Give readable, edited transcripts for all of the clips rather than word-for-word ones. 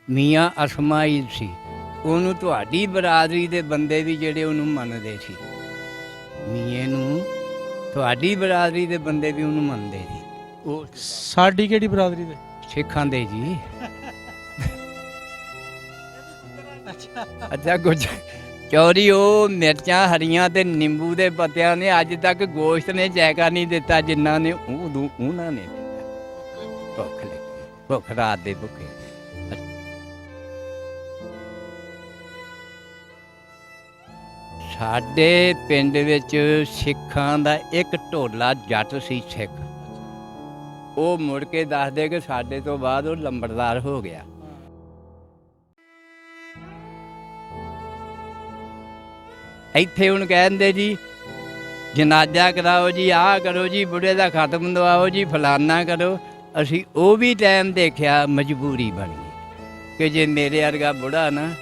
ਮੀਆਂ ਅਸਮਾਈਲ ਸੀ। ਉਹਨੂੰ ਤੁਹਾਡੀ ਬਰਾਦਰੀ ਦੇ ਬੰਦੇ ਵੀ ਜਿਹੜੇ ਉਹਨੂੰ ਮੰਨਦੇ ਸੀ। ਮੀਏ ਨੂੰ ਤੁਹਾਡੀ ਬਰਾਦਰੀ ਦੇ ਬੰਦੇ ਵੀ ਉਹਨੂੰ ਮੰਨਦੇ ਸੀ। ਉਹ ਸਾਡੀ ਕਿਹੜੀ ਬਰਾਦਰੀ ਦੇ? ਸਿੱਖਾਂ ਦੇ ਜੀ। ਅੱਛਾ ਕੁਝ ਚੌਰੀ ਉਹ ਮਿਰਚਾਂ ਹਰੀਆਂ ਤੇ ਨਿੰਬੂ ਦੇ ਪੱਤਿਆਂ ਨੇ ਅੱਜ ਤੱਕ ਗੋਸ਼ਤ ਨੇ ਜਾਇਕਾ ਨਹੀਂ ਦਿੱਤਾ ਜਿਨ੍ਹਾਂ ਨੇ ਉਹਨਾਂ ਨੇ ਦਿੱਤਾ। ਭੁੱਖ ਲੱਗੀ, ਭੁੱਖ ਰਾਤ ਦੇ ਭੁੱਖੇ। ਸਾਡੇ ਪਿੰਡ ਵਿੱਚ ਸਿੱਖਾਂ ਦਾ ਇੱਕ ਢੋਲਾ ਜੱਟ ਸੀ ਸਿੱਖ। ਉਹ ਮੁੜ ਕੇ ਦੱਸਦੇ ਕਿ ਸਾਡੇ ਤੋਂ ਬਾਅਦ ਉਹ ਲੰਬੜਦਾਰ ਹੋ ਗਿਆ। ਇੱਥੇ ਹੁਣ ਕਹਿੰਦੇ ਜੀ ਜਨਾਜ਼ਾ ਕਰਾਓ ਜੀ, ਆਹ ਕਰੋ ਜੀ, ਬੁੜੇ ਦਾ ਖਤਮ ਦਵਾਓ ਜੀ, ਫਲਾਨਾ ਕਰੋ। ਅਸੀਂ ਉਹ ਵੀ ਟਾਈਮ ਦੇਖਿਆ, ਮਜਬੂਰੀ ਬਣ ਗਈ ਕਿ ਜੇ ਮੇਰੇ ਵਰਗਾ ਬੁੜਾ ਨਾ,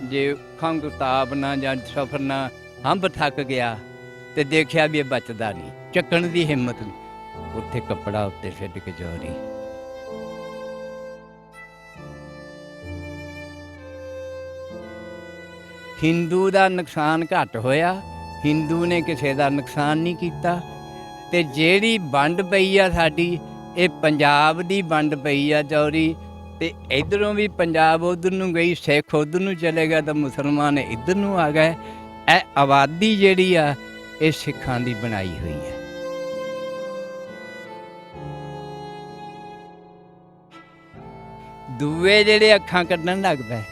ਜੇ ਖੰਘ ਤਾਪ ਨਾ ਜਾਂ ਸਫਰ ਨਾ ਹੰਬ ਥੱਕ ਗਿਆ ਤੇ ਦੇਖਿਆ ਵੀ ਇਹ ਬਚਦਾ ਨਹੀਂ, ਚੱਕਣ ਦੀ ਹਿੰਮਤ ਨਹੀਂ, ਉੱਥੇ ਕੱਪੜਾ ਉੱਤੇ ਛੱਡ ਕੇ ਚੋਰੀ। ਹਿੰਦੂ ਦਾ ਨੁਕਸਾਨ ਘੱਟ ਹੋਇਆ, ਹਿੰਦੂ ਨੇ ਕਿਸੇ ਦਾ ਨੁਕਸਾਨ ਨਹੀਂ ਕੀਤਾ। ਤੇ ਜਿਹੜੀ ਵੰਡ ਪਈ ਆ ਸਾਡੀ, ਇਹ ਪੰਜਾਬ ਦੀ ਵੰਡ ਪਈ ਆ ਚੌਰੀ। ਤੇ ਇੱਧਰੋਂ ਵੀ ਪੰਜਾਬ ਉੱਧਰ ਨੂੰ ਗਈ, ਸਿੱਖ ਉੱਧਰ ਨੂੰ ਚਲੇ ਗਿਆ ਤਾਂ ਮੁਸਲਮਾਨ ਇੱਧਰ ਨੂੰ ਆ ਗਏ। ਇਹ ਆਬਾਦੀ ਜਿਹੜੀ ਆ ਇਹ ਸਿੱਖਾਂ ਦੀ ਬਣਾਈ ਹੋਈ ਹੈ। ਦੂਏ ਜਿਹੜੇ ਅੱਖਾਂ ਕੱਢਣ ਲੱਗ ਪਏ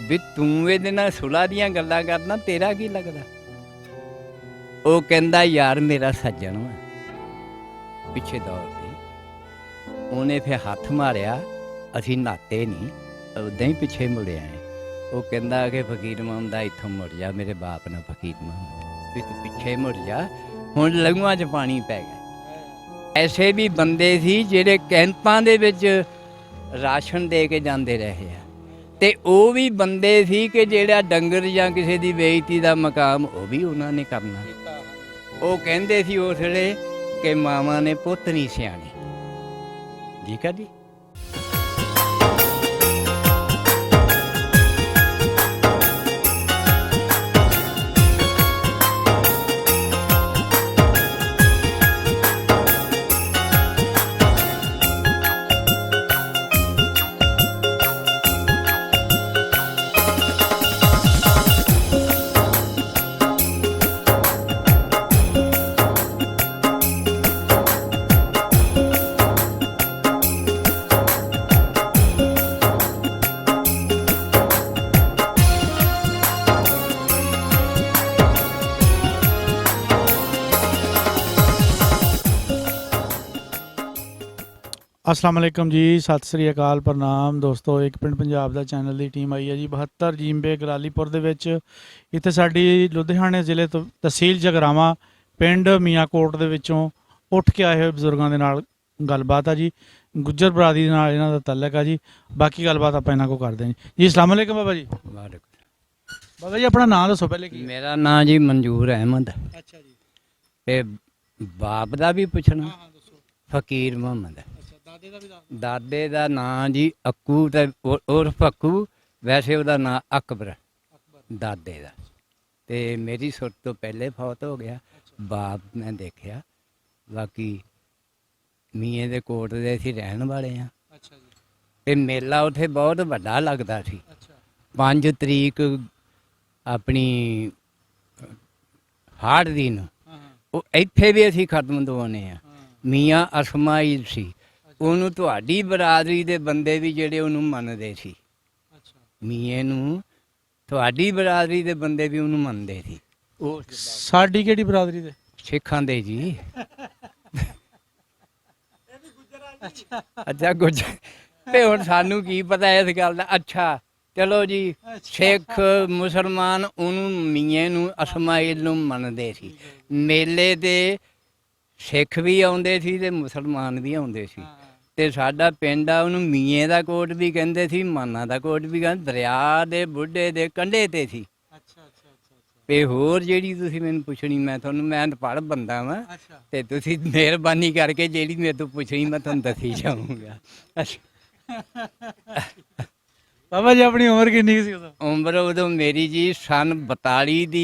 ਵੀ ਤੂੰ ਇਹਦੇ ਨਾਲ ਸੁਲ੍ਹਾ ਦੀਆਂ ਗੱਲਾਂ ਕਰਨਾ, ਤੇਰਾ ਕੀ ਲੱਗਦਾ? ਉਹ ਕਹਿੰਦਾ ਯਾਰ ਮੇਰਾ ਸੱਜਣ ਵਾ। ਪਿੱਛੇ ਦੌੜ ਪਈ, ਉਹਨੇ ਫਿਰ ਹੱਥ ਮਾਰਿਆ, ਅਸੀਂ ਨਾਤੇ ਨਹੀਂ, ਉੱਦਾਂ ਹੀ ਪਿੱਛੇ ਮੁੜਿਆ। ਉਹ ਕਹਿੰਦਾ ਕਿ ਫਕੀਰ ਮਾਮਦਾ ਇੱਥੋਂ ਮੁੜ ਜਾ, ਮੇਰੇ ਬਾਪ ਨਾਲ ਫਕੀਰ ਮਾਮਦਾ ਵੀ ਤੂੰ ਪਿੱਛੇ ਮੁੜ ਜਾ, ਹੁਣ ਲਹੂਆਂ 'ਚ ਪਾਣੀ ਪੈ ਗਿਆ। ਐਸੇ ਵੀ ਬੰਦੇ ਸੀ ਜਿਹੜੇ ਕੈਂਪਾਂ ਦੇ ਵਿੱਚ ਰਾਸ਼ਨ ਦੇ ਕੇ ਜਾਂਦੇ ਰਹੇ ਆ। ਤੇ ਉਹ ਵੀ ਬੰਦੇ ਸੀ ਕਿ ਜਿਹੜਾ ਡੰਗਰ ਜਾਂ ਕਿਸੇ ਦੀ ਬੇਇੱਜ਼ਤੀ ਦਾ ਮਕਾਮ ਉਹ ਵੀ ਉਹਨਾਂ ਨੇ ਕਰਨਾ। ਉਹ ਕਹਿੰਦੇ ਸੀ ਉਸ ਵੇਲੇ ਕਿ ਮਾਵਾਂ ਨੇ ਪੁੱਤ ਨਹੀਂ ਸਿਆਣੇ। ਠੀਕ ਆ ਜੀ। अस्सलाम वालेकुम जी, सत श्री अकाल, प्रणाम दोस्तों। एक पिंड पंजाब ਦਾ ਚੈਨਲ ਦੀ ਟੀਮ ਆਈ ਹੈ ਜੀ 72 ਜੀਂਬੇ ਗਰਾਲੀਪੁਰ ਦੇ ਵਿੱਚ। ਇੱਥੇ ਸਾਡੀ ਲੁਧਿਆਣੇ ਜ਼ਿਲ੍ਹੇ ਤੋਂ ਤਹਿਸੀਲ ਜਗਰਾਵਾਂ ਪਿੰਡ ਮੀਆਂਕੋਟ ਦੇ ਵਿੱਚੋਂ ਉੱਠ ਕੇ ਆਏ ਹੋਏ ਬਜ਼ੁਰਗਾਂ ਦੇ ਨਾਲ ਗੱਲਬਾਤ ਆ ਜੀ। ਗੁੱਜਰ ਬਰਾਦਰੀ ਦੇ ਨਾਲ ਇਹਨਾਂ ਦਾ ਤਾਲੁਕ ਆ ਜੀ। ਬਾਕੀ ਗੱਲਬਾਤ ਆਪਾਂ ਇਹਨਾਂ ਕੋਲ ਕਰਦੇ ਹਾਂ ਜੀ। ਅਸਲਾਮ ਵਾਲੇਕਮ ਬਾਬਾ ਜੀ। ਬਾਬਾ ਜੀ ਆਪਣਾ ਨਾਮ ਦੱਸੋ ਪਹਿਲੇ। ਕੀ ਮੇਰਾ ਨਾਂ ਜੀ ਮਨਜ਼ੂਰ ਅਹਿਮਦ। ਅੱਛਾ ਜੀ। ਤੇ ਬਾਪ ਦਾ ਵੀ ਪੁੱਛਣਾ? ਫਕੀਰ ਮੁਹੰਮਦ। ਦਾਦੇ ਦਾ ਨਾਂ ਜੀ ਅੱਕੂ ਤੇ ਉਰਫ ਅੱਕੂ, ਵੈਸੇ ਉਹਦਾ ਨਾਂ ਅਕਬਰ ਦਾਦੇ ਦਾ। ਤੇ ਮੇਰੀ ਸੁਰਤ ਤੋਂ ਪਹਿਲੇ ਫੌਤ ਹੋ ਗਿਆ। ਬਾਪ ਮੈਂ ਦੇਖਿਆ। ਬਾਕੀ ਮੀਏ ਦੇ ਕੋਟ ਦੇ ਅਸੀਂ ਰਹਿਣ ਵਾਲੇ ਹਾਂ। ਤੇ ਮੇਲਾ ਉੱਥੇ ਬਹੁਤ ਵੱਡਾ ਲੱਗਦਾ ਸੀ। 5 ਤਰੀਕ ਆਪਣੀ ਹਾੜ ਦੀ ਨੂੰ ਉਹ ਇੱਥੇ ਵੀ ਅਸੀਂ ਖਤਮ ਦਵਾਉਂਦੇ ਹਾਂ। ਮੀਆਂ ਅਸਮਾਈਲ ਸੀ। ਉਹਨੂੰ ਤੁਹਾਡੀ ਬਰਾਦਰੀ ਦੇ ਬੰਦੇ ਵੀ ਜਿਹੜੇ ਉਹਨੂੰ ਮੰਨਦੇ ਸੀ। ਮੀਏ ਨੂੰ ਤੁਹਾਡੀ ਬਰਾਦਰੀ ਦੇ ਬੰਦੇ ਵੀ ਉਹਨੂੰ ਮੰਨਦੇ ਸੀ। ਉਹ ਸਾਡੀ ਕਿਹੜੀ ਬਰਾਦਰੀ ਦੇ? ਸਿੱਖਾਂ ਦੇ ਜੀ। ਅੱਛਾ ਕੁਝ ਤੇ ਹੁਣ ਸਾਨੂੰ ਕੀ ਪਤਾ ਇਸ ਗੱਲ ਦਾ। ਅੱਛਾ ਚਲੋ ਜੀ, ਸਿੱਖ ਮੁਸਲਮਾਨ ਉਹਨੂੰ ਮੀਏ ਨੂੰ ਅਸਮਾਈਲ ਨੂੰ ਮੰਨਦੇ ਸੀ। ਮੇਲੇ ਤੇ ਸਿੱਖ ਵੀ ਆਉਂਦੇ ਸੀ ਤੇ ਮੁਸਲਮਾਨ ਵੀ ਆਉਂਦੇ ਸੀ। ਤੇ ਸਾਡਾ ਪਿੰਡ ਆ, ਉਹਨੂੰ ਮੀਏ ਦਾ ਕੋਟ ਵੀ ਕਹਿੰਦੇ ਸੀ, ਮਾਨਾ ਦਾ ਕੋਟ ਵੀ ਕਹਿੰਦੇ। ਦਰਿਆ ਦੇ ਬੁੱਢੇ ਦੇ ਕੰਢੇ ਤੇ ਸੀ। ਤੇ ਹੋਰ ਜਿਹੜੀ ਤੁਸੀਂ ਮੈਨੂੰ ਪੁੱਛਣੀ, ਮੈਂ ਅਨਪੜ੍ਹ ਬੰਦਾ ਵਾਂ ਤੇ ਤੁਸੀਂ ਮਿਹਰਬਾਨੀ ਕਰਕੇ ਜਿਹੜੀ ਮੇਰੇ ਤੋਂ ਪੁੱਛਣੀ ਮੈਂ ਤੁਹਾਨੂੰ ਦੱਸੀ ਜਾਊਂਗਾ। ਬਾਬਾ ਜੀ ਆਪਣੀ ਉਮਰ ਕਿੰਨੀ ਕੁ ਸੀ ਉਦੋਂ? ਉਮਰ ਉਦੋਂ ਮੇਰੀ ਜੀ ਸਨ 42 ਦੀ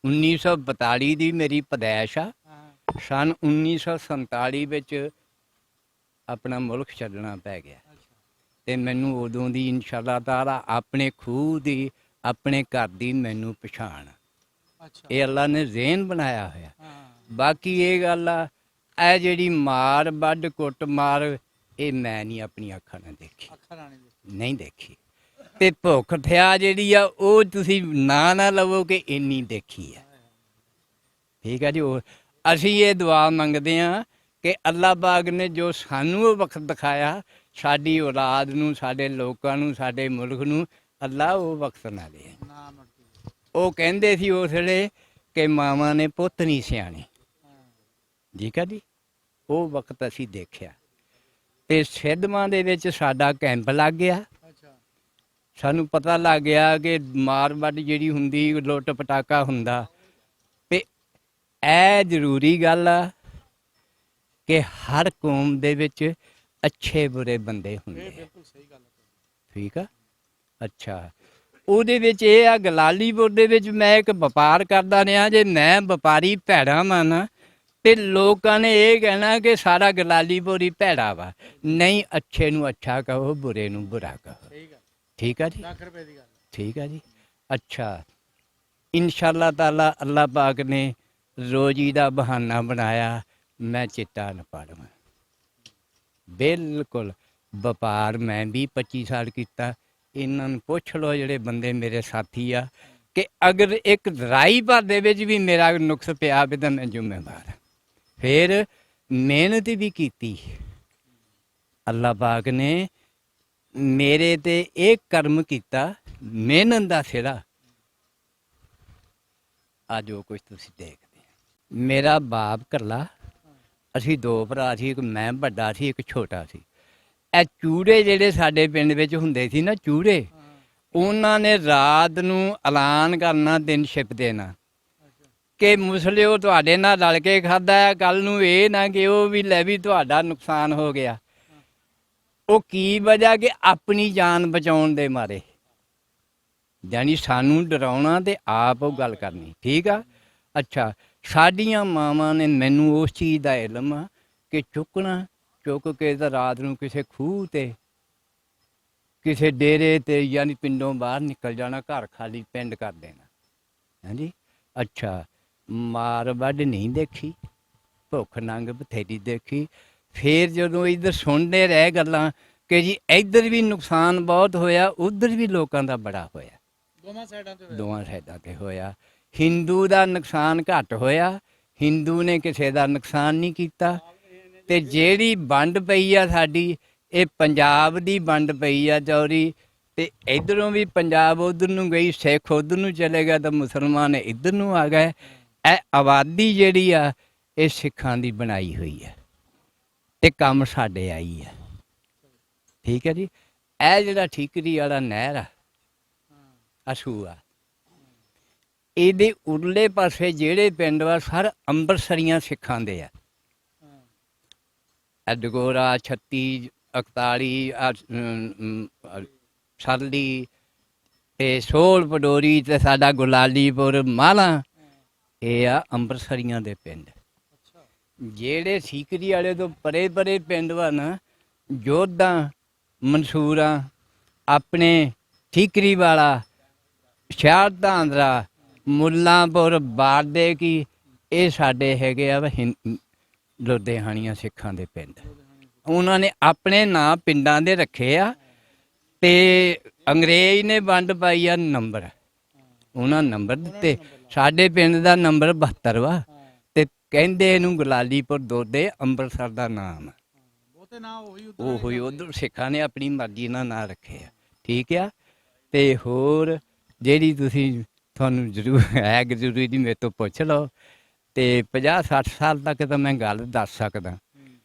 1942 ਦੀ ਮੇਰੀ ਪੈਦਾਇਸ਼ ਆ। ਸਨ 1947 ਵਿੱਚ ਆਪਣਾ ਮੁਲਕ ਛੱਡਣਾ ਪੈ ਗਿਆ ਤੇ ਮੈਨੂੰ ਉਦੋਂ ਦੀ ਇਨਸ਼ਾਅੱਲਾ ਤਾਲਾ ਆਪਣੇ ਖੂਹ ਦੀ ਆਪਣੇ ਘਰ ਦੀ ਮੈਨੂੰ ਪਛਾਣ ਇਹ ਅੱਲਾ ਨੇ ਜ਼ੇਨ ਬਣਾਇਆ ਹੋਇਆ। ਬਾਕੀ ਇਹ ਗੱਲ ਆ ਇਹ ਜਿਹੜੀ ਮਾਰ ਵੱਢ ਕੁੱਟ ਮਾਰ ਇਹ ਮੈਂ ਨਹੀਂ ਆਪਣੀ ਅੱਖਾਂ ਨਾਲ ਦੇਖੀ, ਨਹੀਂ ਦੇਖੀ। ਤੇ ਭੁੱਖ ਥਿਆ ਜਿਹੜੀ ਆ ਉਹ ਤੁਸੀਂ ਨਾ ਲਵੋ ਕਿ ਇੰਨੀ ਦੇਖੀ ਆ। ਠੀਕ ਆ ਜੀ। ਉਹ ਅਸੀਂ ਇਹ ਦੁਆ ਮੰਗਦੇ ਹਾਂ ਕਿ ਅੱਲਾ ਪਾਕ ਨੇ ਜੋ ਸਾਨੂੰ ਉਹ ਵਕਤ ਦਿਖਾਇਆ ਸਾਡੀ ਔਲਾਦ ਨੂੰ, ਸਾਡੇ ਲੋਕਾਂ ਨੂੰ, ਸਾਡੇ ਮੁਲਕ ਨੂੰ ਅੱਲਾ ਉਹ ਵਕਤ ਨਾ ਦੇ। ਉਹ ਕਹਿੰਦੇ ਸੀ ਉਸ ਵੇਲੇ ਕਿ ਮਾਵਾਂ ਨੇ ਪੁੱਤ ਨਹੀਂ ਸਿਆਣੇ। ਠੀਕ ਆ ਜੀ। ਉਹ ਵਕਤ ਅਸੀਂ ਦੇਖਿਆ ਤੇ ਸਿੱਧਵਾਂ ਦੇ ਵਿੱਚ ਸਾਡਾ ਕੈਂਪ ਲੱਗ ਗਿਆ। ਸਾਨੂੰ ਪਤਾ ਲੱਗ ਗਿਆ ਕਿ ਮਾਰ ਵੱਢ ਜਿਹੜੀ ਹੁੰਦੀ, ਲੁੱਟ ਪਟਾਕਾ ਹੁੰਦਾ। ਤੇ ਇਹ ਜ਼ਰੂਰੀ ਗੱਲ ਆ ਕਿ ਹਰ ਕੌਮ ਦੇ ਵਿੱਚ ਅੱਛੇ ਬੁਰੇ ਬੰਦੇ ਹੁੰਦੇ ਆ। ਠੀਕ ਆ। ਅੱਛਾ, ਉਹਦੇ ਵਿੱਚ ਇਹ ਆ ਗਲਾਲੀਪੁਰ ਦੇ ਵਿੱਚ ਮੈਂ ਇੱਕ ਵਪਾਰ ਕਰਦਾ ਰਿਹਾ। ਜੇ ਮੈਂ ਵਪਾਰੀ ਭੈੜਾ ਮੰਨ ਤੇ ਲੋਕਾਂ ਨੇ ਇਹ ਕਹਿਣਾ ਕਿ ਸਾਰਾ ਗਲਾਲੀਪੁਰ ਹੀ ਭੈੜਾ ਵਾ। ਨਹੀਂ, ਅੱਛੇ ਨੂੰ ਅੱਛਾ ਕਹੋ, ਬੁਰੇ ਨੂੰ ਬੁਰਾ ਕਹੋ। ਠੀਕ ਆ ਜੀ। ਠੀਕ ਆ ਜੀ। ਅੱਛਾ, ਇਨਸ਼ਾਅੱਲਾ ਤਾਲਾ ਅੱਲਾ ਪਾਕ ਨੇ ਰੋਜ਼ੀ ਦਾ ਬਹਾਨਾ ਬਣਾਇਆ ਮੈਂ ਚਿੱਟਾ ਨਾ ਪਾੜਵਾਂ। ਬਿਲਕੁਲ ਵਪਾਰ ਮੈਂ ਵੀ 25 ਸਾਲ ਕੀਤਾ। ਇਹਨਾਂ ਨੂੰ ਪੁੱਛ ਲਓ ਜਿਹੜੇ ਬੰਦੇ ਮੇਰੇ ਸਾਥੀ ਆ ਕਿ ਅਗਰ ਇੱਕ ਰਾਈ ਭਰ ਦੇ ਵਿੱਚ ਵੀ ਮੇਰਾ ਨੁਕਸ ਪਿਆ ਵੀ ਤਾਂ ਮੈਂ ਜ਼ਿੰਮੇਵਾਰ ਹਾਂ। ਫਿਰ ਮਿਹਨਤ ਵੀ ਕੀਤੀ। ਅੱਲਾ ਪਾਕ ਨੇ ਮੇਰੇ ਤੇ ਇਹ ਕਰਮ ਕੀਤਾ, ਮਿਹਨਤ ਦਾ ਸਿਰਾ। ਆ ਜੋ ਕੁਛ ਤੁਸੀਂ ਦੇਖਦੇ ਆ। ਮੇਰਾ ਬਾਪ ਇਕੱਲਾ, ਅਸੀਂ ਦੋ ਭਰਾ ਸੀ। ਇੱਕ ਮੈਂ ਵੱਡਾ ਸੀ, ਇੱਕ ਛੋਟਾ ਸੀ। ਇਹ ਚੂੜੇ ਜਿਹੜੇ ਸਾਡੇ ਪਿੰਡ ਵਿੱਚ ਹੁੰਦੇ ਸੀ ਨਾ, ਚੂੜੇ, ਉਹਨਾਂ ਨੇ ਰਾਤ ਨੂੰ ਐਲਾਨ ਕਰਨਾ, ਦਿਨ ਛਿਪ ਦੇਣਾ ਕਿ ਮੁਸਲਿਓ ਤੁਹਾਡੇ ਨਾਲ ਰਲ ਕੇ ਖਾਧਾ ਹੈ, ਕੱਲ੍ਹ ਨੂੰ ਇਹ ਨਾ ਕਿ ਉਹ ਵੀ ਲੈ ਵੀ ਤੁਹਾਡਾ ਨੁਕਸਾਨ ਹੋ ਗਿਆ। ਉਹ ਕੀ ਵਜ੍ਹਾ ਕਿ ਆਪਣੀ ਜਾਨ ਬਚਾਉਣ ਦੇ ਮਾਰੇ, ਯਾਨੀ ਸਾਨੂੰ ਡਰਾਉਣਾ ਤੇ ਆਪ ਉਹ ਗੱਲ ਕਰਨੀ। ਠੀਕ ਆ। ਅੱਛਾ, ਸਾਡੀਆਂ ਮਾਵਾਂ ਨੇ ਮੈਨੂੰ ਉਸ ਚੀਜ਼ ਦਾ ਇਲਮ ਆ ਕਿ ਚੁੱਕਣਾ, ਚੁੱਕ ਕੇ ਤਾਂ ਰਾਤ ਨੂੰ ਕਿਸੇ ਖੂਹ 'ਤੇ, ਕਿਸੇ ਡੇਰੇ 'ਤੇ, ਯਾਨੀ ਪਿੰਡੋਂ ਬਾਹਰ ਨਿਕਲ ਜਾਣਾ, ਘਰ ਖਾਲੀ ਪਿੰਡ ਕਰ ਦੇਣਾ। ਹਾਂਜੀ। ਅੱਛਾ, ਮਾਰ ਵੱਢ ਨਹੀਂ ਦੇਖੀ, ਭੁੱਖ ਨੰਗ ਬਥੇਰੀ ਦੇਖੀ। ਫਿਰ ਜਦੋਂ ਇੱਧਰ ਸੁਣਦੇ ਰਹੇ ਗੱਲਾਂ ਕਿ ਜੀ ਇੱਧਰ ਵੀ ਨੁਕਸਾਨ ਬਹੁਤ ਹੋਇਆ, ਉੱਧਰ ਵੀ ਲੋਕਾਂ ਦਾ ਬੜਾ ਹੋਇਆ। ਦੋਵਾਂ ਸਾਈਡਾਂ 'ਤੇ ਹੋਇਆ। ਹਿੰਦੂ ਦਾ ਨੁਕਸਾਨ ਘੱਟ ਹੋਇਆ, ਹਿੰਦੂ ਨੇ ਕਿਸੇ ਦਾ ਨੁਕਸਾਨ ਨਹੀਂ ਕੀਤਾ। ਤੇ ਜਿਹੜੀ ਵੰਡ ਪਈ ਆ ਸਾਡੀ, ਇਹ ਪੰਜਾਬ ਦੀ ਵੰਡ ਪਈ ਆ ਚੌਰੀ। ਤੇ ਇੱਧਰੋਂ ਵੀ ਪੰਜਾਬ ਉੱਧਰ ਨੂੰ ਗਈ, ਸਿੱਖ ਉੱਧਰ ਨੂੰ ਚਲੇ ਗਿਆ ਤਾਂ ਮੁਸਲਮਾਨ ਇੱਧਰ ਨੂੰ ਆ ਗਏ। ਇਹ ਆਬਾਦੀ ਜਿਹੜੀ ਆ ਇਹ ਸਿੱਖਾਂ ਦੀ ਬਣਾਈ ਹੋਈ ਹੈ ਤੇ ਕੰਮ ਸਾਡੇ ਆਈ ਹੈ। ਠੀਕ ਹੈ ਜੀ। ਇਹ ਜਿਹੜਾ ਠੀਕਰੀ ਵਾਲਾ ਨਹਿਰ ਆ, ਅਸੂ ਆ, ਇਹਦੇ ਉਰਲੇ ਪਾਸੇ ਜਿਹੜੇ ਪਿੰਡ ਵਾ ਸਰ ਅੰਮ੍ਰਿਤਸਰੀਆਂ ਸਿੱਖਾਂ ਦੇ ਆ। ਅਡਗੋਰਾ, 36, 41, ਸਰਲੀ ਤੇ ਸੋਲ ਪਡੋਰੀ ਤੇ ਸਾਡਾ ਗੁਲਾਲੀਪੁਰ, ਮਾਲਾ, ਇਹ ਆ ਅੰਮ੍ਰਿਤਸਰੀਆਂ ਦੇ ਪਿੰਡ। ਜਿਹੜੇ ਠੀਕਰੀ ਵਾਲੇ ਤੋਂ ਪਰੇ ਪਰੇ ਪਿੰਡ ਵਾ ਨਾ, ਜੋਧਾ, ਮਨਸੂਰਾਂ, ਆਪਣੇ ਠੀਕਰੀ ਵਾਲਾ, ਸ਼ਾਹਦਾਂਦਰਾ, ਮੁੱਲਾਂਪੁਰ, ਬਾਰਦੇ ਕੀ, ਇਹ ਸਾਡੇ ਹੈਗੇ ਆ ਲੁਧਿਆਣੀਆਂ ਸਿੱਖਾਂ ਦੇ ਪਿੰਡ। ਉਹਨਾਂ ਨੇ ਆਪਣੇ ਨਾਂ ਪਿੰਡਾਂ ਦੇ ਰੱਖੇ ਆ ਤੇ ਅੰਗਰੇਜ਼ ਨੇ ਵੰਡ ਪਾਈ ਆ ਨੰਬਰ, ਉਹਨਾਂ ਨੰਬਰ ਦਿੱਤੇ। ਸਾਡੇ ਪਿੰਡ ਦਾ ਨੰਬਰ 72 ਵਾ ਤੇ ਕਹਿੰਦੇ ਇਹਨੂੰ ਗੁਲਾਲੀਪੁਰ ਦੋਦੇ, ਅੰਮ੍ਰਿਤਸਰ ਦਾ ਨਾਮ ਆ। ਉਹੀ ਉੱਧਰ ਸਿੱਖਾਂ ਨੇ ਆਪਣੀ ਮਰਜ਼ੀ ਨਾਲ ਨਾਂ ਰੱਖੇ ਆ। ਠੀਕ ਆ। ਤੇ ਹੋਰ ਜਿਹੜੀ ਤੁਸੀਂ ਤੁਹਾਨੂੰ ਜ਼ਰੂਰ ਹੈ ਜ਼ਰੂਰੀ ਦੀ ਮੇਰੇ ਤੋਂ ਪੁੱਛ ਲਓ ਤੇ 50-60 ਸਾਲ ਤੱਕ ਤਾਂ ਮੈਂ ਗੱਲ ਦੱਸ ਸਕਦਾ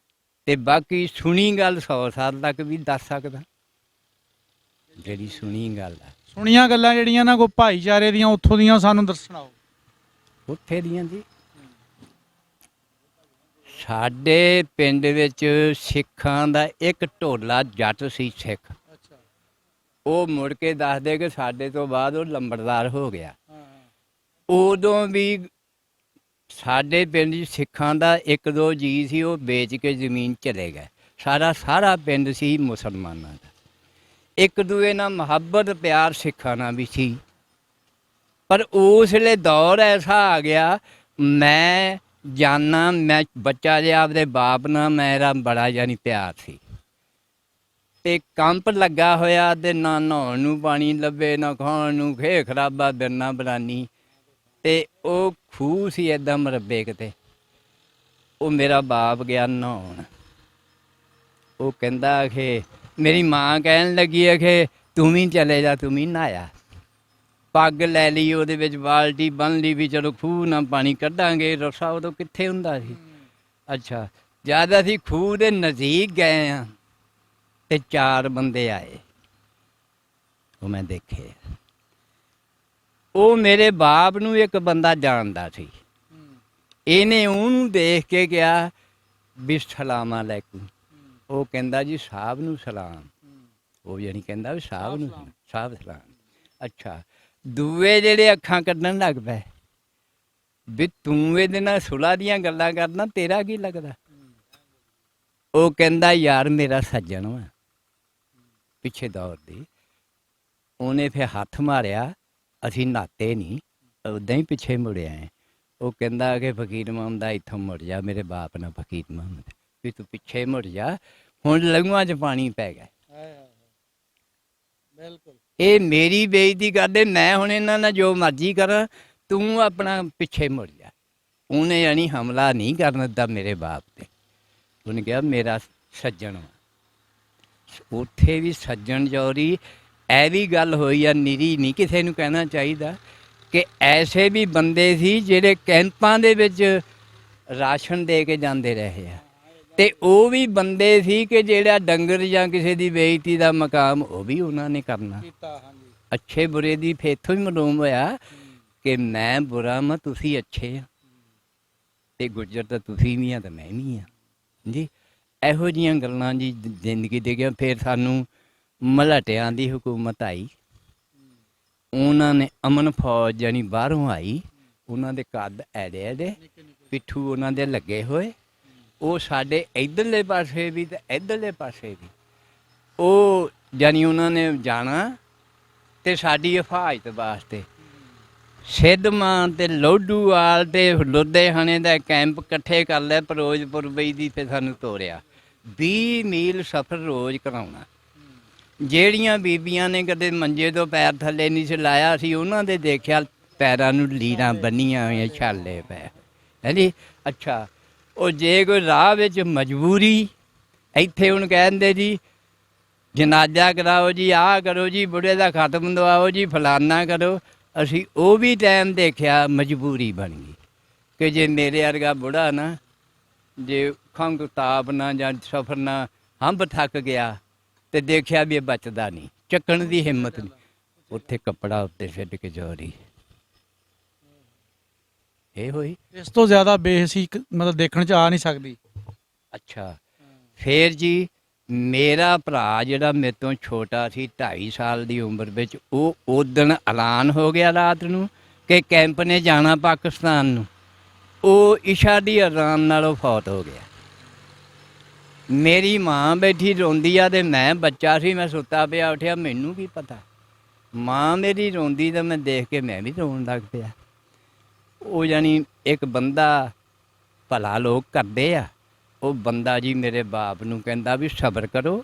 ਤੇ ਬਾਕੀ ਸੁਣੀ ਗੱਲ 100 ਸਾਲ ਤੱਕ ਵੀ ਦੱਸ ਸਕਦਾ। ਜਿਹੜੀ ਸੁਣੀ ਗੱਲ ਆ, ਸੁਣੀਆਂ ਗੱਲਾਂ ਜਿਹੜੀਆਂ ਨਾ ਕੋਈ ਭਾਈਚਾਰੇ ਦੀਆਂ ਉੱਥੋਂ ਦੀਆਂ ਸਾਨੂੰ ਦੱਸਣਾਓ। ਉੱਥੇ ਦੀਆਂ ਜੀ, ਸਾਡੇ ਪਿੰਡ ਵਿੱਚ ਸਿੱਖਾਂ ਦਾ ਇੱਕ ਢੋਲਾ ਜੱਟ ਸੀ ਸਿੱਖ, ਉਹ ਮੁੜ ਕੇ ਦੱਸਦੇ ਕਿ ਸਾਡੇ ਤੋਂ ਬਾਅਦ ਉਹ ਲੰਬੜਦਾਰ ਹੋ ਗਿਆ। ਉਦੋਂ ਵੀ ਸਾਡੇ ਪਿੰਡ 'ਚ ਸਿੱਖਾਂ ਦਾ ਇੱਕ ਦੋ ਜੀ ਸੀ, ਉਹ ਵੇਚ ਕੇ ਜ਼ਮੀਨ ਚਲੇ ਗਏ। ਸਾਰਾ ਪਿੰਡ ਸੀ ਮੁਸਲਮਾਨਾਂ ਦਾ। ਇੱਕ ਦੂਏ ਨਾਲ ਮੁਹੱਬਤ ਪਿਆਰ ਸਿੱਖਾਂ ਨਾਲ ਵੀ ਸੀ। ਪਰ ਉਸ ਵੇਲੇ ਦੌਰ ਐਸਾ ਆ ਗਿਆ, ਮੈਂ ਜਾਨਾ, ਮੈਂ ਬੱਚਾ ਜਿਹਾ ਆਪਦੇ ਬਾਪ ਨਾਲ ਮੇਰਾ ਬੜਾ ਯਾਨੀ ਪਿਆਰ ਸੀ, ਤੇ ਕੰਪ ਲੱਗਾ ਹੋਇਆ, ਤੇ ਨਾ ਨਹਾਉਣ ਨੂੰ ਪਾਣੀ ਲੱਭੇ, ਨਾ ਖਾਣ ਨੂੰ, ਖੇ ਖਰਾਬਾ ਬਿਰਨਾ ਬਰਾਨੀ। ਤੇ ਉਹ ਖੂਹ ਸੀ ਏਦਾਂ ਮਰੱਬੇ ਕਿਤੇ, ਉਹ ਮੇਰਾ ਬਾਪ ਗਿਆ ਨਹਾਉਣ। ਉਹ ਕਹਿੰਦਾ ਕਿ ਮੇਰੀ ਮਾਂ ਕਹਿਣ ਲੱਗੀ ਹੈ ਕਿ ਤੂੰ ਵੀ ਚਲੇ ਜਾ, ਤੂੰ ਵੀ ਨਹਾਇਆ। ਪੱਗ ਲੈ ਲਈ, ਉਹਦੇ ਵਿੱਚ ਬਾਲਟੀ ਬੰਨ੍ਹ ਲਈ ਵੀ ਚਲੋ ਖੂਹ ਨਾਲ ਪਾਣੀ ਕੱਢਾਂਗੇ। ਰੱਸਾ ਉਦੋਂ ਕਿੱਥੇ ਹੁੰਦਾ ਸੀ। ਅੱਛਾ, ਜਦ ਅਸੀਂ ਖੂਹ ਦੇ ਨਜ਼ਦੀਕ ਗਏ ਹਾਂ ਤੇ 4 ਬੰਦੇ ਆਏ, ਉਹ ਮੈਂ ਦੇਖੇ। ਉਹ ਮੇਰੇ ਬਾਪ ਨੂੰ ਇੱਕ ਬੰਦਾ ਜਾਣਦਾ ਸੀ। ਇਹਨੇ ਉਹਨੂੰ ਦੇਖ ਕੇ ਕਿਹਾ ਵੀ ਸਲਾਮ ਅਲੈਕੁਮ। ਉਹ ਕਹਿੰਦਾ ਜੀ ਸਾਹਿਬ ਨੂੰ ਸਲਾਮ। ਉਹ ਜਾਣੀ ਕਹਿੰਦਾ ਵੀ ਸਾਹਿਬ ਨੂੰ ਸਾਹਿਬ ਸਲਾਮ। ਅੱਛਾ, ਦੂਏ ਜਿਹੜੇ ਅੱਖਾਂ ਕੱਢਣ ਲੱਗ ਪਏ ਵੀ ਤੂੰ ਇਹਦੇ ਨਾਲ ਸੁਲ੍ਹਾ ਦੀਆਂ ਗੱਲਾਂ ਕਰਨਾ, ਤੇਰਾ ਕੀ ਲੱਗਦਾ। ਉਹ ਕਹਿੰਦਾ ਯਾਰ ਮੇਰਾ ਸੱਜਣ ਵਾ ਪਿੱਛੇ ਦੌਰ ਦੀ। ਉਹਨੇ ਫਿਰ ਹੱਥ ਮਾਰਿਆ, ਅਸੀਂ ਨਹਾਤੇ ਨਹੀਂ, ਉੱਦਾਂ ਹੀ ਪਿੱਛੇ ਮੁੜਿਆ ਹੈ। ਉਹ ਕਹਿੰਦਾ ਕਿ ਫਕੀਰ ਮੁਹੰਮਦ ਇੱਥੋਂ ਮੁੜ ਜਾ, ਮੇਰੇ ਬਾਪ ਨਾਲ ਫਕੀਰ ਮੁਹੰਮਦ, ਵੀ ਤੂੰ ਪਿੱਛੇ ਮੁੜ ਜਾ, ਹੁਣ ਲਹੂਆਂ 'ਚ ਪਾਣੀ ਪੈ ਗਿਆ। ਬਿਲਕੁਲ, ਇਹ ਮੇਰੀ ਬੇਇੱਜ਼ਤੀ ਕਰਦੇ, ਮੈਂ ਹੁਣ ਇਹਨਾਂ ਨਾਲ ਜੋ ਮਰਜ਼ੀ ਕਰਾਂ, ਤੂੰ ਆਪਣਾ ਪਿੱਛੇ ਮੁੜ ਜਾ। ਉਹਨੇ ਯਾਨੀ ਹਮਲਾ ਨਹੀਂ ਕਰਨ ਦਿੱਤਾ ਮੇਰੇ ਬਾਪ 'ਤੇ। ਉਹਨੇ ਕਿਹਾ ਮੇਰਾ ਸੱਜਣ ਵਾ। ਉੱਥੇ ਵੀ ਸੱਜਣ ਜੋਰੀ ਇਹ ਵੀ ਗੱਲ ਹੋਈ ਆ, ਨਿਰੀ ਨਹੀਂ ਕਿਸੇ ਨੂੰ ਕਹਿਣਾ ਚਾਹੀਦਾ ਕਿ ਐਸੇ ਵੀ ਬੰਦੇ ਸੀ ਜਿਹੜੇ ਕੈਂਪਾਂ ਦੇ ਵਿੱਚ ਰਾਸ਼ਨ ਦੇ ਕੇ ਜਾਂਦੇ ਰਹੇ ਆ। ਤੇ ਉਹ ਵੀ ਬੰਦੇ ਸੀ ਕਿ ਜਿਹੜਾ ਡੰਗਰ ਜਾਂ ਕਿਸੇ ਦੀ ਬੇਇੱਜ਼ਤੀ ਦਾ ਮਕਾਮ ਉਹ ਵੀ ਉਹਨਾਂ ਨੇ ਕਰਨਾ। ਅੱਛੇ ਬੁਰੇ ਦੀ ਫਿਰ ਇੱਥੋਂ ਹੀ ਮਾਲੂਮ ਹੋਇਆ ਕਿ ਮੈਂ ਬੁਰਾ ਮੈਂ, ਤੁਸੀਂ ਅੱਛੇ ਆ, ਤੇ ਗੁੱਜਰ ਤਾਂ ਤੁਸੀਂ ਵੀ ਆ ਤੇ ਮੈਂ ਵੀ ਆ ਜੀ। ਇਹੋ ਜਿਹੀਆਂ ਗੱਲਾਂ ਜੀ ਜ਼ਿੰਦਗੀ ਦੇ ਗਿਆ। ਫਿਰ ਸਾਨੂੰ ਮਲਾਟਿਆਂ ਦੀ ਹਕੂਮਤ ਆਈ, ਉਹਨਾਂ ਨੇ ਅਮਨ ਫੌਜ ਜਾਣੀ ਬਾਹਰੋਂ ਆਈ। ਉਹਨਾਂ ਦੇ ਕੱਦ ਐਡੇ ਐਡੇ, ਪਿੱਠੂ ਉਹਨਾਂ ਦੇ ਲੱਗੇ ਹੋਏ। ਉਹ ਸਾਡੇ ਇੱਧਰਲੇ ਪਾਸੇ ਵੀ ਤੇ ਇੱਧਰਲੇ ਪਾਸੇ ਵੀ ਉਹ ਜਾਣੀ ਉਹਨਾਂ ਨੇ ਜਾਣਾ ਤੇ ਸਾਡੀ ਹਿਫਾਜ਼ਤ ਵਾਸਤੇ ਸਿੱਧਮਾਨ ਤੇ ਲੋਧੂਵਾਲ ਤੇ ਲੁਧਿਆਣੇ ਦਾ ਕੈਂਪ ਇਕੱਠੇ ਕਰ ਲਿਆ। ਫਿਰੋਜ਼ਪੁਰ ਬਈ ਦੀ ਫਿਰ ਸਾਨੂੰ ਤੋਰਿਆ। 20 ਮੀਲ ਸਫ਼ਰ ਰੋਜ਼ ਕਰਾਉਣਾ। ਜਿਹੜੀਆਂ ਬੀਬੀਆਂ ਨੇ ਕਦੇ ਮੰਜੇ ਤੋਂ ਪੈਰ ਥੱਲੇ ਨਹੀਂ ਸੀ ਲਾਇਆ, ਅਸੀਂ ਉਹਨਾਂ ਦੇ ਦੇਖਿਆ ਪੈਰਾਂ ਨੂੰ ਲੀਰਾਂ ਬੰਨੀਆਂ ਹੋਈਆਂ, ਛਾਲੇ ਪਏ ਹੈ ਜੀ। ਅੱਛਾ, ਉਹ ਜੇ ਕੋਈ ਰਾਹ ਵਿੱਚ ਮਜਬੂਰੀ, ਇੱਥੇ ਹੁਣ ਕਹਿੰਦੇ ਜੀ ਜਨਾਜ਼ਾ ਕਰਾਓ ਜੀ, ਆਹ ਕਰੋ ਜੀ, ਬੁੜੇ ਦਾ ਖਤਮ ਦਵਾਓ ਜੀ, ਫਲਾਨਾ ਕਰੋ। ਅਸੀਂ ਉਹ ਵੀ ਟਾਈਮ ਦੇਖਿਆ, ਮਜਬੂਰੀ ਬਣ ਗਈ ਕਿ ਜੇ ਮੇਰੇ ਵਰਗਾ ਬੁੜਾ ਨਾ, ਜੇ ਖੰਘ ਤਾਪ ਨਾ ਜਾਂ ਸਫ਼ਰ ਨਾ ਹੰਬ ਥੱਕ ਗਿਆ ਤੇ ਦੇਖਿਆ ਵੀ ਇਹ ਬਚਦਾ ਨਹੀਂ, ਚੱਕਣ ਦੀ ਹਿੰਮਤ ਨਹੀਂ, ਉੱਥੇ ਕੱਪੜਾ ਉੱਤੇ ਛੱਡ ਕੇ ਜੋਰੀ ਇਹ ਹੋਈ। ਇਸ ਤੋਂ ਜ਼ਿਆਦਾ ਬੇਹਸੀ ਮਤਲਬ ਦੇਖਣ 'ਚ ਆ ਨਹੀਂ ਸਕਦੀ। ਅੱਛਾ, ਫੇਰ ਜੀ ਮੇਰਾ ਭਰਾ ਜਿਹੜਾ ਮੇਰੇ ਤੋਂ ਛੋਟਾ ਸੀ, 2.5 ਸਾਲ ਦੀ ਉਮਰ ਵਿੱਚ, ਉਹ ਉਦਣ ਐਲਾਨ ਹੋ ਗਿਆ ਰਾਤ ਨੂੰ ਕਿ ਕੈਂਪ ਨੇ ਜਾਣਾ ਪਾਕਿਸਤਾਨ ਨੂੰ। ਉਹ ਇਸ਼ਾ ਦੀ ਅਜ਼ਾਨ ਨਾਲੋਂ ਫੌਤ ਹੋ ਗਿਆ। ਮੇਰੀ ਮਾਂ ਬੈਠੀ ਰੋਂਦੀ ਆ ਤੇ ਮੈਂ ਬੱਚਾ ਸੀ, ਮੈਂ ਸੁੱਤਾ ਪਿਆ ਉੱਠਿਆ, ਮੈਨੂੰ ਕੀ ਪਤਾ। ਮਾਂ ਮੇਰੀ ਰੋਂਦੀ ਤਾਂ ਮੈਂ ਦੇਖ ਕੇ ਮੈਂ ਵੀ ਰੋਣ ਲੱਗ ਪਿਆ। ਉਹ ਜਾਣੀ ਇੱਕ ਬੰਦਾ ਭਲਾ ਲੋਕ ਕਰਦੇ ਆ, ਉਹ ਬੰਦਾ ਜੀ ਮੇਰੇ ਬਾਪ ਨੂੰ ਕਹਿੰਦਾ ਵੀ ਸਬਰ ਕਰੋ।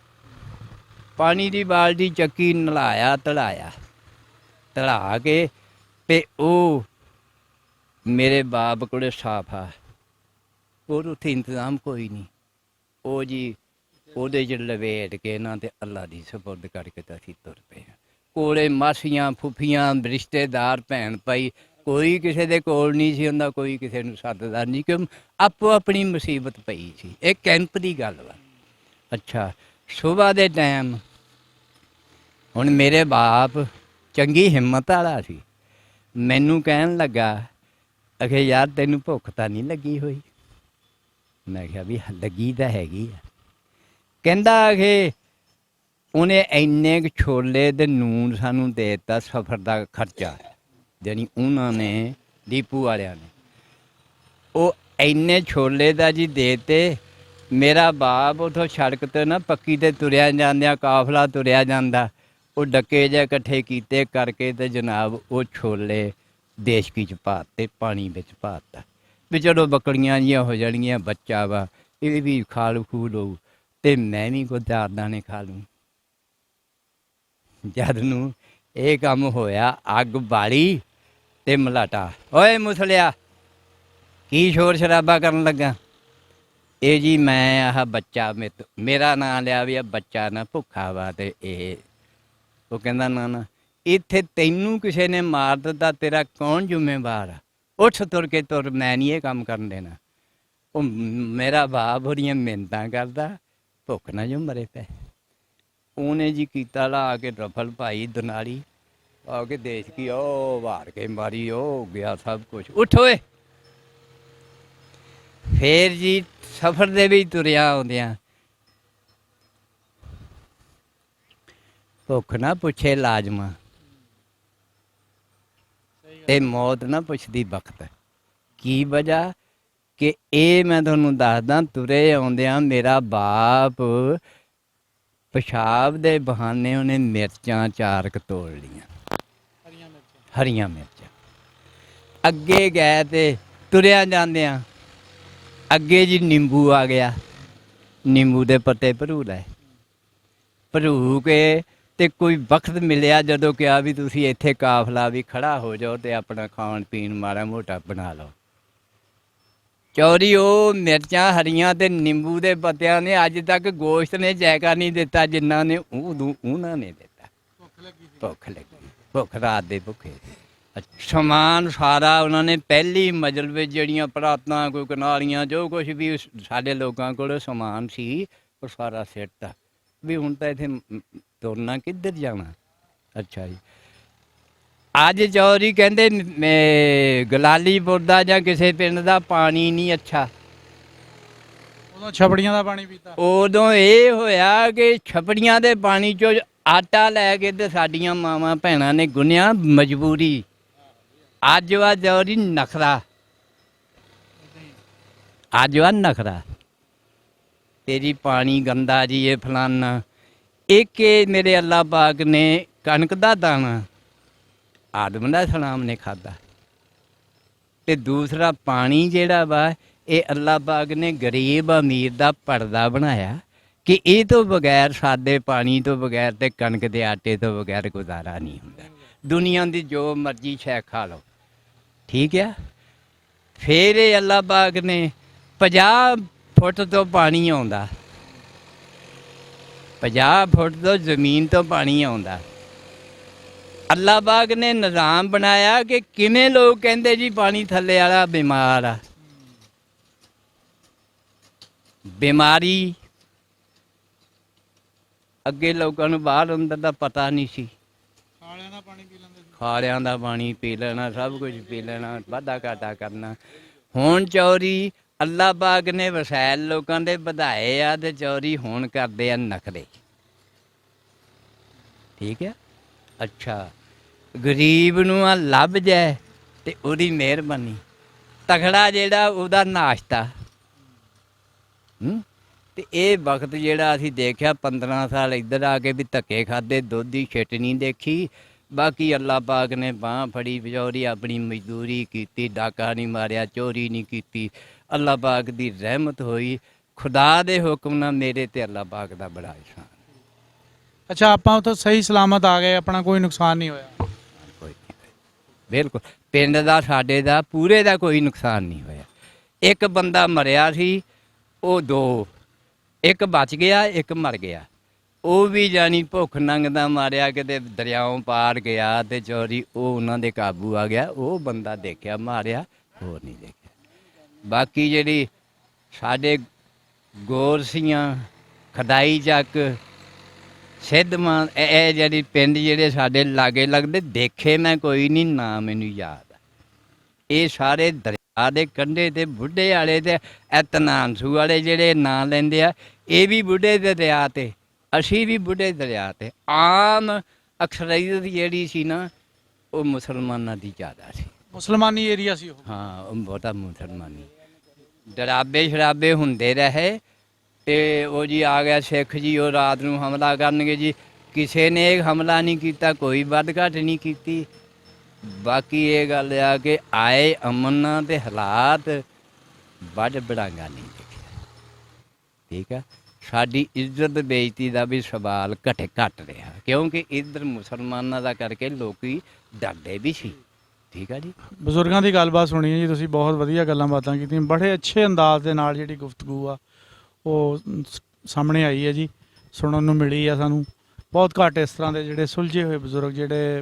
ਪਾਣੀ ਦੀ ਬਾਲਟੀ ਚੱਕੀ, ਨਲਾਇਆ ਧਲਾ ਕੇ ਤੇ ਉਹ ਮੇਰੇ ਬਾਪ ਕੋਲੇ ਸਾਫਾ, ਹੋਰ ਉੱਥੇ ਇੰਤਜ਼ਾਮ ਕੋਈ ਨਹੀਂ। ਉਹ ਜੀ ਉਹਦੇ 'ਚ ਲਵੇਟ ਕੇ ਨਾ ਤੇ ਅੱਲਾ ਦੀ ਸਪੁਰਦ ਕਰਕੇ ਤਾਂ ਅਸੀਂ ਤੁਰ ਪਏ। ਕੋਲੇ ਮਾਸੀਆਂ, ਫੁੱਫੀਆਂ, ਰਿਸ਼ਤੇਦਾਰ, ਭੈਣ ਭਾਈ, ਕੋਈ ਕਿਸੇ ਦੇ ਕੋਲ ਨਹੀਂ ਸੀ ਹੁੰਦਾ, ਕੋਈ ਕਿਸੇ ਨੂੰ ਸੱਦਦਾ ਨਹੀਂ, ਕਿਉਂ ਆਪੋ ਆਪਣੀ ਮੁਸੀਬਤ ਪਈ ਸੀ। ਇਹ ਕੈਂਪ ਦੀ ਗੱਲ ਵਾ। ਅੱਛਾ, ਸੁਬਾਹ ਦੇ ਟਾਈਮ ਹੁਣ ਮੇਰੇ ਬਾਪ ਚੰਗੀ ਹਿੰਮਤ ਵਾਲਾ ਸੀ, ਮੈਨੂੰ ਕਹਿਣ ਲੱਗਾ ਅਖੇ ਯਾਰ ਤੈਨੂੰ ਭੁੱਖ ਤਾਂ ਨਹੀਂ ਲੱਗੀ ਹੋਈ। ਮੈਂ ਕਿਹਾ ਵੀ ਲੱਗੀ ਤਾਂ ਹੈਗੀ ਆ। ਕਹਿੰਦਾ ਅਖੇ ਉਹਨੇ ਇੰਨੇ ਕੁ ਛੋਲੇ ਤੇ ਨੂਨ ਸਾਨੂੰ ਦੇ ਦਿੱਤਾ ਸਫ਼ਰ ਦਾ ਖਰਚਾ, ਜਾਣੀ ਉਹਨਾਂ ਨੇ ਡੀਪੂ ਵਾਲਿਆਂ ਨੇ। ਉਹ ਇੰਨੇ ਛੋਲੇ ਦਾ ਜੀ ਦੇ ਤੇ ਮੇਰਾ ਬਾਪ ਉੱਥੋਂ ਸੜਕ 'ਤੇ ਨਾ ਪੱਕੀ 'ਤੇ ਤੁਰਿਆ ਜਾਂਦਿਆਂ ਕਾਫਲਾ ਤੁਰਿਆ ਜਾਂਦਾ, ਉਹ ਡੱਕੇ ਜਿਹੇ ਇਕੱਠੇ ਕੀਤੇ ਕਰਕੇ ਤੇ ਜਨਾਬ ਉਹ ਛੋਲੇ ਦੇਸ਼ਕੀ 'ਚ ਪਾ ਦਿੱਤੇ, ਪਾਣੀ ਵਿੱਚ ਪਾ ਦਿੱਤਾ ਵੀ ਚਲੋ ਬੱਕਰੀਆਂ ਜਿਹੀਆਂ ਹੋ ਜਾਣਗੀਆਂ, ਬੱਚਾ ਵਾ ਇਹ ਵੀ ਖਾਲ ਖੂ ਲਊ ਅਤੇ ਮੈਂ ਵੀ ਕੋਈ ਚਾਰ ਦਾਣੇ ਖਾ ਲੂੰ। ਜਦ ਨੂੰ ਇਹ ਕੰਮ ਹੋਇਆ, ਅੱਗ ਬਾਲੀ ਤੇ ਮਲਾਟਾ, ਓਏ ਮੁਸਲਿਆ ਕੀ ਸ਼ੋਰ ਸ਼ਰਾਬਾ ਕਰਨ ਲੱਗਾ? ਇਹ ਜੀ ਮੈਂ ਆਹ ਬੱਚਾ ਮੇਰਾ ਨਾਂ ਲਿਆ ਵੀ ਆ ਬੱਚਾ ਨਾ ਭੁੱਖਾ ਵਾ ਤੇ ਇਹ ਉਹ ਕਹਿੰਦਾ ਨਾ ਨਾ ਇੱਥੇ ਤੈਨੂੰ ਕਿਸੇ ਨੇ ਮਾਰ ਦਿੱਤਾ, ਤੇਰਾ ਕੌਣ ਜ਼ਿੰਮੇਵਾਰ ਆ? ਉੱਠ ਤੁਰ ਕੇ ਤੁਰ, ਮੈਂ ਨਹੀਂ ਇਹ ਕੰਮ ਕਰਨ ਦੇਣਾ। ਉਹ ਮੇਰਾ ਬਾਪ ਉਹਦੀਆਂ ਮਿੰਨਤਾਂ ਕਰਦਾ, ਭੁੱਖ ਨਾ ਜੋ ਮਰੇ ਪਏ। ਉਹਨੇ ਜੀ ਕੀਤਾ ਲਾ ਕੇ ਰਫਲ ਪਾਈ ਦਨਾਲੀ ਆ ਕੇ ਦੇਸ਼ ਕੀ ਉਹ ਵਾਰ ਕੇ ਮਾਰੀ, ਉਹ ਗਿਆ ਸਭ ਕੁਛ। ਉੱਠ ਓਏ। ਫੇਰ ਜੀ ਸਫ਼ਰ ਦੇ ਵਿੱਚ ਤੁਰਿਆ ਆਉਂਦਿਆਂ ਭੁੱਖ ਨਾ ਪੁੱਛੇ ਲਾਜ਼ਮਾਂ ਤੇ ਮੌਤ ਨਾ ਪੁੱਛਦੀ ਵਕਤ। ਕੀ ਵਜ੍ਹਾ ਕਿ ਇਹ ਮੈਂ ਤੁਹਾਨੂੰ ਦੱਸਦਾ, ਤੁਰੇ ਆਉਂਦਿਆਂ ਮੇਰਾ ਬਾਪ ਪਿਸ਼ਾਬ ਦੇ ਬਹਾਨੇ ਉਹਨੇ ਮਿਰਚਾਂ 4 ਕੁ ਤੋੜ ਲਈਆਂ, ਹਰੀਆਂ ਮਿਰਚਾਂ। ਅੱਗੇ ਗਏ ਤੇ ਤੁਰਿਆ ਜਾਂਦਿਆਂ ਅੱਗੇ ਜੀ ਨਿੰਬੂ ਆ ਗਿਆ, ਨਿੰਬੂ ਦੇ ਪੱਤੇ ਭਰੂ ਲਏ, ਭਰੂ ਕੇ ਤੇ ਕੋਈ ਵਕਤ ਮਿਲਿਆ ਜਦੋਂ ਕਿਹਾ ਵੀ ਤੁਸੀਂ ਇੱਥੇ ਕਾਫਲਾ ਵੀ ਖੜਾ ਹੋ ਜਾਓ ਤੇ ਆਪਣਾ ਖਾਣ ਪੀਣ ਮਾੜਾ ਮੋਟਾ ਬਣਾ ਲਓ। ਚੌਰੀ ਉਹ ਮਿਰਚਾਂ ਹਰੀਆਂ ਤੇ ਨਿੰਬੂ ਦੇ ਪੱਤਿਆਂ ਨੇ ਅੱਜ ਤੱਕ ਗੋਸ਼ਤ ਨੇ ਜਾਇਕਾ ਨਹੀਂ ਦਿੱਤਾ ਜਿੰਨਾ ਨੇ ਉਹਨਾਂ ਨੇ ਦਿੱਤਾ। ਭੁੱਖ ਲੱਗੀ, ਭੁੱਖ ਰਾਤ ਦੇ ਭੁੱਖੇ। ਸਮਾਨ ਸਾਰਾ ਉਹਨਾਂ ਨੇ ਪਹਿਲੀ ਮੰਜ਼ਿਲ ਵਿੱਚ ਜਿਹੜੀਆਂ ਪਰਾਤਾਂ ਕੋਈ ਕਨਾਲੀਆਂ ਜੋ ਕੁਛ ਵੀ ਸਾਡੇ ਲੋਕਾਂ ਕੋਲ ਸਮਾਨ ਸੀ ਉਹ ਸਾਰਾ ਸਿੱਟਤਾ ਵੀ ਹੁਣ ਤਾਂ ਇੱਥੇ ਤੁਰਨਾ ਕਿੱਧਰ ਜਾਣਾ। ਅੱਛਾ ਜੀ, ਅੱਜ ਚੌਧਰੀ ਕਹਿੰਦੇ ਗਲਾਲੀਪੁਰ ਦਾ ਜਾਂ ਕਿਸੇ ਪਿੰਡ ਦਾ ਪਾਣੀ ਨਹੀਂ ਅੱਛਾ। ਉਦੋਂ ਛਪੜੀਆਂ ਦਾ ਪਾਣੀ ਪੀਤਾ। ਉਦੋਂ ਇਹ ਹੋਇਆ ਕਿ ਛਪੜੀਆਂ ਦੇ ਪਾਣੀ 'ਚੋਂ ਆਟਾ ਲੈ ਕੇ ਤੇ ਸਾਡੀਆਂ ਮਾਵਾਂ ਭੈਣਾਂ ਨੇ ਗੁੰਨਿਆ, ਮਜਬੂਰੀ। ਅੱਜ ਵਾ ਚੌਧਰੀ ਨਖਰਾ, ਅੱਜ ਵਾ ਨਖਰਾ ਤੇਰੀ ਪਾਣੀ ਗੰਦਾ ਜੀ ਇਹ ਫਲਾਨਾ। ਇੱਕ ਇਹ ਮੇਰੇ ਅੱਲਾ ਪਾਕ ਨੇ ਕਣਕ ਦਾ ਦਾਣਾ ਆਦਮ ਦਾ ਸਲਾਮ ਨੇ ਖਾਧਾ ਤੇ ਦੂਸਰਾ ਪਾਣੀ ਜਿਹੜਾ ਵਾ ਇਹ ਅੱਲਾ ਪਾਕ ਨੇ ਗਰੀਬ ਅਮੀਰ ਦਾ ਪਰਦਾ ਬਣਾਇਆ ਕਿ ਇਹ ਤੋਂ ਬਗੈਰ, ਸਾਦੇ ਪਾਣੀ ਤੋਂ ਬਗੈਰ ਤੇ ਕਣਕ ਦੇ ਆਟੇ ਤੋਂ ਬਗੈਰ ਗੁਜ਼ਾਰਾ ਨਹੀਂ ਹੁੰਦਾ। ਦੁਨੀਆ ਦੀ ਜੋ ਮਰਜ਼ੀ ਸ਼ੈ ਖਾ ਲਓ, ਠੀਕ ਆ। ਫਿਰ ਇਹ ਅੱਲਾ ਪਾਕ ਨੇ 50 ਫੁੱਟ ਤੋਂ ਪਾਣੀ ਆਉਂਦਾ, 50 ਫੁੱਟ ਤੋਂ ਜ਼ਮੀਨ ਤੋਂ ਪਾਣੀ ਆਉਂਦਾ। ਅੱਲਾ ਪਾਕ ਨੇ ਨਿਜ਼ਾਮ ਬਣਾਇਆ ਕਿ ਕਿਵੇਂ ਲੋਕ ਕਹਿੰਦੇ ਜੀ ਪਾਣੀ ਥੱਲੇ ਵਾਲਾ ਬਿਮਾਰ ਆ। ਬਿਮਾਰੀ ਅੱਗੇ ਲੋਕਾਂ ਨੂੰ ਬਾਹਰ ਅੰਦਰ ਦਾ ਪਤਾ ਨਹੀਂ ਸੀ। ਖਾਲਿਆਂ ਦਾ ਪਾਣੀ ਪੀ ਲੈਂਦੇ ਸੀ, ਖਾਲਿਆਂ ਦਾ ਪਾਣੀ ਪੀ ਲੈਣਾ, ਸਭ ਕੁਝ ਪੀ ਲੈਣਾ, ਵਾਧਾ ਘਾਟਾ ਕਰਨਾ। ਹੁਣ ਚੌਰੀ ਅੱਲਾ ਪਾਕ ਨੇ ਵਸੈਲ ਲੋਕਾਂ ਦੇ ਵਧਾਏ ਆ ਤੇ ਚੌਰੀ ਹੁਣ ਕਰਦੇ ਆ ਨਖਰੇ, ਠੀਕ ਆ। ਅੱਛਾ, ਗਰੀਬ ਨੂੰ ਆ ਲੱਭ ਜਾਏ ਤੇ ਉਹਦੀ ਮਿਹਰਬਾਨੀ, ਤਕੜਾ ਜਿਹੜਾ ਉਹਦਾ ਨਾਸ਼ਤਾ। ਤੇ ਇਹ ਵਕਤ ਜਿਹੜਾ ਅਸੀਂ ਦੇਖਿਆ 15 ਸਾਲ ਇੱਧਰ ਆ ਕੇ ਵੀ ਧੱਕੇ ਖਾਧੇ, ਦੁੱਧ ਦੀ ਛਿੱਟ ਨਹੀਂ ਦੇਖੀ। ਬਾਕੀ ਅੱਲਾ ਪਾਕ ਨੇ ਬਾਂਹ ਫੜੀ, ਵਿਚੌਰੀ ਆਪਣੀ ਮਜ਼ਦੂਰੀ ਕੀਤੀ, ਡਾਕਾ ਨਹੀਂ ਮਾਰਿਆ, ਚੋਰੀ ਨਹੀਂ ਕੀਤੀ। ਅੱਲਾ ਪਾਕ ਦੀ ਰਹਿਮਤ ਹੋਈ, ਖੁਦਾ ਦੇ ਹੁਕਮ ਨਾਲ ਮੇਰੇ ਤੇ ਅੱਲਾ ਪਾਕ ਦਾ ਬੜਾ ਇਹਿਸਾਨ। ਅੱਛਾ, ਆਪਾਂ ਉੱਥੋਂ ਸਹੀ ਸਲਾਮਤ ਆ ਗਏ, ਆਪਣਾ ਕੋਈ ਨੁਕਸਾਨ ਨਹੀਂ ਹੋਇਆ? ਕੋਈ ਨਹੀਂ, ਬਿਲਕੁਲ ਪਿੰਡ ਦਾ ਸਾਡੇ ਦਾ ਪੂਰੇ ਦਾ ਕੋਈ ਨੁਕਸਾਨ ਨਹੀਂ ਹੋਇਆ। ਇੱਕ ਬੰਦਾ ਮਰਿਆ ਸੀ, ਉਹ 2, ਇੱਕ ਬਚ ਗਿਆ, ਇੱਕ ਮਰ ਗਿਆ। ਉਹ ਵੀ ਜਾਣੀ ਭੁੱਖ ਨੰਗ ਦਾ ਮਾਰਿਆ ਕਿਤੇ ਦਰਿਆਓਂ ਪਾਰ ਗਿਆ ਤੇ ਚੋਰੀ ਉਹ ਉਹਨਾਂ ਦੇ ਕਾਬੂ ਆ ਗਿਆ। ਉਹ ਬੰਦਾ ਦੇਖਿਆ ਮਾਰਿਆ, ਹੋਰ ਨਹੀਂ ਦੇਖਿਆ। ਬਾਕੀ ਜਿਹੜੀ ਸਾਡੇ ਗੋਰਸੀਆਂ, ਖਦਾਈ ਚੱਕ, ਸਿੱਧਮਾਨ, ਇਹ ਜਿਹੜੀ ਪਿੰਡ ਜਿਹੜੇ ਸਾਡੇ ਲਾਗੇ ਲੱਗਦੇ ਦੇਖੇ ਮੈਂ ਕੋਈ ਨਹੀਂ, ਨਾ ਮੈਨੂੰ ਯਾਦ। ਇਹ ਸਾਰੇ ਦਰਿਆ ਦੇ ਕੰਢੇ ਤੇ ਬੁੱਢੇ ਵਾਲੇ ਤੇ ਤਨਾਨਸੂ ਵਾਲੇ ਜਿਹੜੇ ਨਾਂ ਲੈਂਦੇ ਆ, ਇਹ ਵੀ ਬੁੱਢੇ ਦੇ ਦਰਿਆ ਤੇ ਅਸੀਂ ਵੀ ਬੁੱਢੇ ਦਰਿਆ ਤੇ ਆਮ ਅਕਸਰੀਅਤ ਜਿਹੜੀ ਸੀ ਨਾ ਉਹ ਮੁਸਲਮਾਨਾਂ ਦੀ ਜ਼ਿਆਦਾ ਸੀ। ਮੁਸਲਮਾਨੀ ਏਰੀਆ ਸੀ ਉਹ। ਹਾਂ ਉਹ ਬਹੁਤਾ ਮੁਸਲਮਾਨੀ ਡਰਾਬੇ ਸ਼ਰਾਬੇ ਹੁੰਦੇ ਰਹੇ ਤੇ ਉਹ ਜੀ ਆ ਗਿਆ ਸਿੱਖ ਜੀ, ਉਹ ਰਾਤ ਨੂੰ ਹਮਲਾ ਕਰਨਗੇ ਜੀ। ਕਿਸੇ ਨੇ ਹਮਲਾ ਨਹੀਂ ਕੀਤਾ, ਕੋਈ ਵੱਧ ਘੱਟ ਨਹੀਂ ਕੀਤੀ। ਬਾਕੀ ਇਹ ਗੱਲ ਆ ਕਿ ਆਏ ਅਮਨ ਦੇ ਹਾਲਾਤ ਵੱਡ ਬੜਾਂਗਾ ਨਹੀਂ ਦੇਖਿਆ। ਠੀਕ ਆ, ਸਾਡੀ ਇੱਜ਼ਤ ਬੇਇੱਜ਼ਤੀ ਦਾ ਵੀ ਸਵਾਲ ਘੱਟ ਰਿਹਾ, ਕਿਉਂਕਿ ਇੱਧਰ ਮੁਸਲਮਾਨਾਂ ਦਾ ਕਰਕੇ ਲੋਕੀ ਡਰਦੇ ਵੀ ਸੀ। ਠੀਕ ਆ ਜੀ। ਬਜ਼ੁਰਗਾਂ ਦੀ ਗੱਲਬਾਤ ਸੁਣੀ ਹੈ ਜੀ ਤੁਸੀਂ, ਬਹੁਤ ਵਧੀਆ ਗੱਲਾਂ ਬਾਤਾਂ ਕੀਤੀਆਂ, ਬੜੇ ਅੱਛੇ ਅੰਦਾਜ਼ ਦੇ ਨਾਲ ਜਿਹੜੀ ਗੁਫ਼ਤਗੂ ਆ ਉਹ ਸਾਹਮਣੇ ਆਈ ਹੈ ਜੀ, ਸੁਣਨ ਨੂੰ ਮਿਲੀ ਆ ਸਾਨੂੰ। ਬਹੁਤ ਘੱਟ ਇਸ ਤਰ੍ਹਾਂ ਦੇ ਜਿਹੜੇ ਸੁਲਝੇ ਹੋਏ ਬਜ਼ੁਰਗ ਜਿਹੜੇ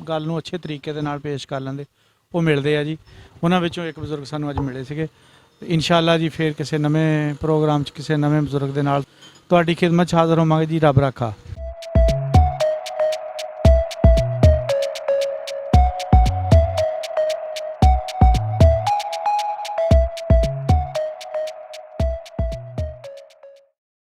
ਗੱਲ ਨੂੰ ਅੱਛੇ ਤਰੀਕੇ ਦੇ ਨਾਲ ਪੇਸ਼ ਕਰ ਲੈਂਦੇ ਉਹ ਮਿਲਦੇ ਆ ਜੀ। ਉਹਨਾਂ ਵਿੱਚੋਂ ਇੱਕ ਬਜ਼ੁਰਗ ਸਾਨੂੰ ਅੱਜ ਮਿਲੇ ਸੀਗੇ। ਇਨਸ਼ਾਅੱਲਾ ਜੀ ਫਿਰ ਕਿਸੇ ਨਵੇਂ ਪ੍ਰੋਗਰਾਮ 'ਚ ਕਿਸੇ ਨਵੇਂ ਬਜ਼ੁਰਗ ਦੇ ਨਾਲ ਤੁਹਾਡੀ ਖਿਦਮਤ 'ਚ ਹਾਜ਼ਰ ਹੋਵਾਂਗੇ ਜੀ। ਰੱਬ ਰਾਖਾ।